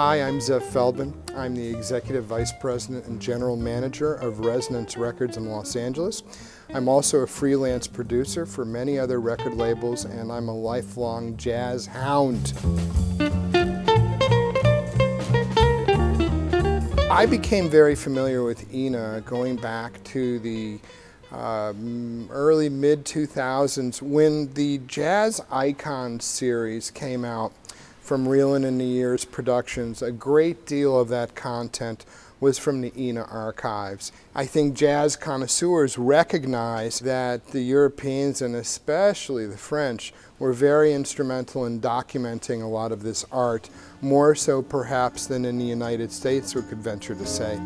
Hi, I'm Zev Feldman. I'm the Executive Vice President and General Manager of Resonance Records in Los Angeles. I'm also a freelance producer for many other record labels, and I'm a lifelong jazz hound. I became very familiar with Ina going back to the early mid-2000s when the Jazz Icons series came out from Reelin' in the Years Productions. A great deal of that content was from the Ina archives. I think jazz connoisseurs recognize that the Europeans, and especially the French, were very instrumental in documenting a lot of this art, more so perhaps than in the United States, we could venture to say.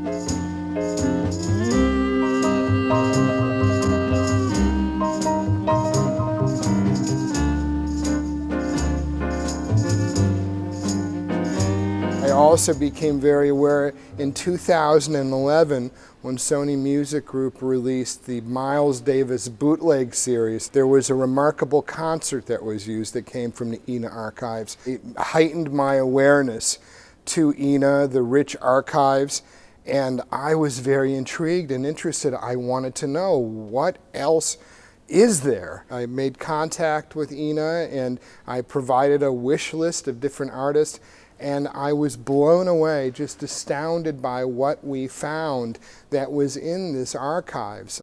I also became very aware in 2011 when Sony Music Group released the Miles Davis bootleg series. There was a remarkable concert that was used that came from the Ina archives. It heightened my awareness to Ina, the rich archives, and I was very intrigued and interested. I wanted to know what else is there. I made contact with Ina and I provided a wish list of different artists, and I was blown away, just astounded by what we found that was in this archives.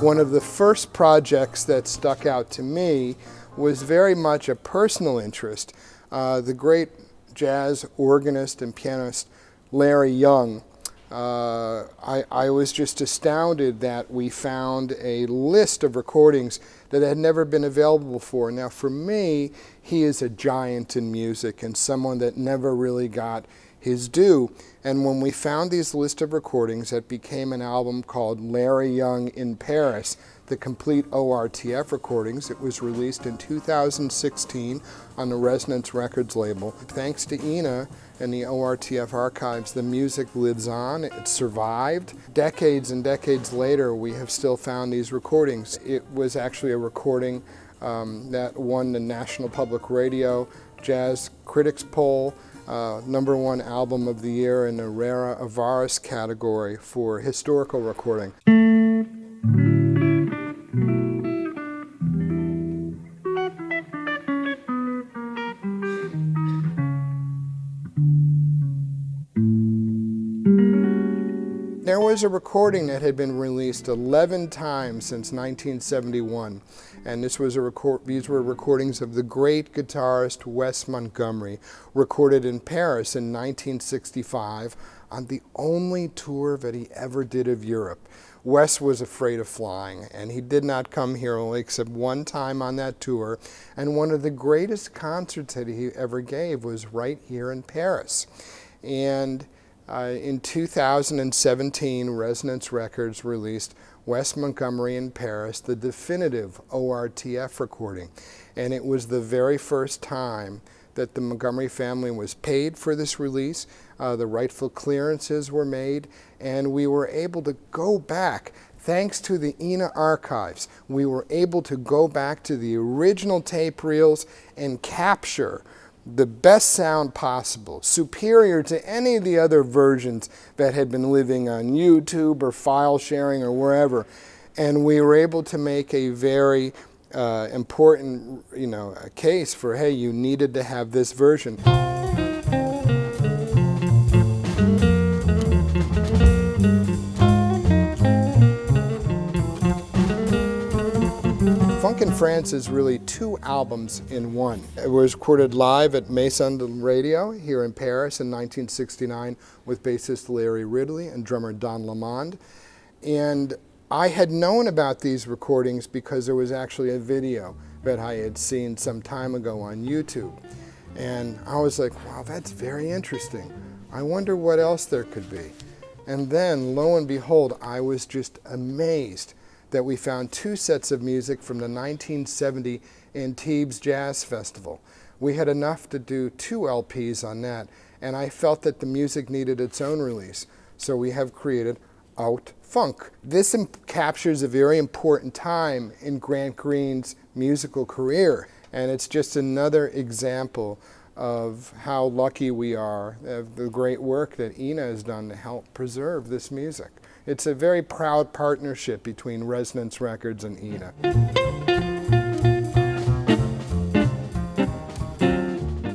One of the first projects that stuck out to me was very much a personal interest. The great jazz organist and pianist Larry Young. I was just astounded that we found a list of recordings that had never been available before. Now for me, he is a giant in music and someone that never really got his due. And when we found these list of recordings, it became an album called Larry Young in Paris, the complete ORTF recordings. It was released in 2016 on the Resonance Records label. Thanks to Ina and the ORTF archives, the music lives on, it survived. Decades and decades later, we have still found these recordings. It was actually a recording that won the National Public Radio Jazz Critics Poll, #1 album of the year in the Rara Avaris category for historical recording. There was a recording that had been released 11 times since 1971, and these were recordings of the great guitarist Wes Montgomery, recorded in Paris in 1965 on the only tour that he ever did of Europe. Wes was afraid of flying, and he did not come here only except one time on that tour, and one of the greatest concerts that he ever gave was right here in Paris. And in 2017, Resonance Records released Wes Montgomery in Paris, the definitive ORTF recording. And it was the very first time that the Montgomery family was paid for this release. The rightful clearances were made, and we were able to go back. Thanks to the Ina archives, we were able to go back to the original tape reels and capture the best sound possible, superior to any of the other versions that had been living on YouTube or file sharing or wherever. And we were able to make a very important, case for, hey, you needed to have this version. Funk in France is really two albums in one. It was recorded live at Maison de Radio here in Paris in 1969 with bassist Larry Ridley and drummer Don Lamond. And I had known about these recordings because there was actually a video that I had seen some time ago on YouTube. And I was like, wow, that's very interesting. I wonder what else there could be. And then, lo and behold, I was just amazed that we found two sets of music from the 1970 Antibes Jazz Festival. We had enough to do 2 LPs on that, and I felt that the music needed its own release. So we have created Out Funk. This captures a very important time in Grant Green's musical career. And it's just another example of how lucky we are, of the great work that Ina has done to help preserve this music. It's a very proud partnership between Resonance Records and Ina.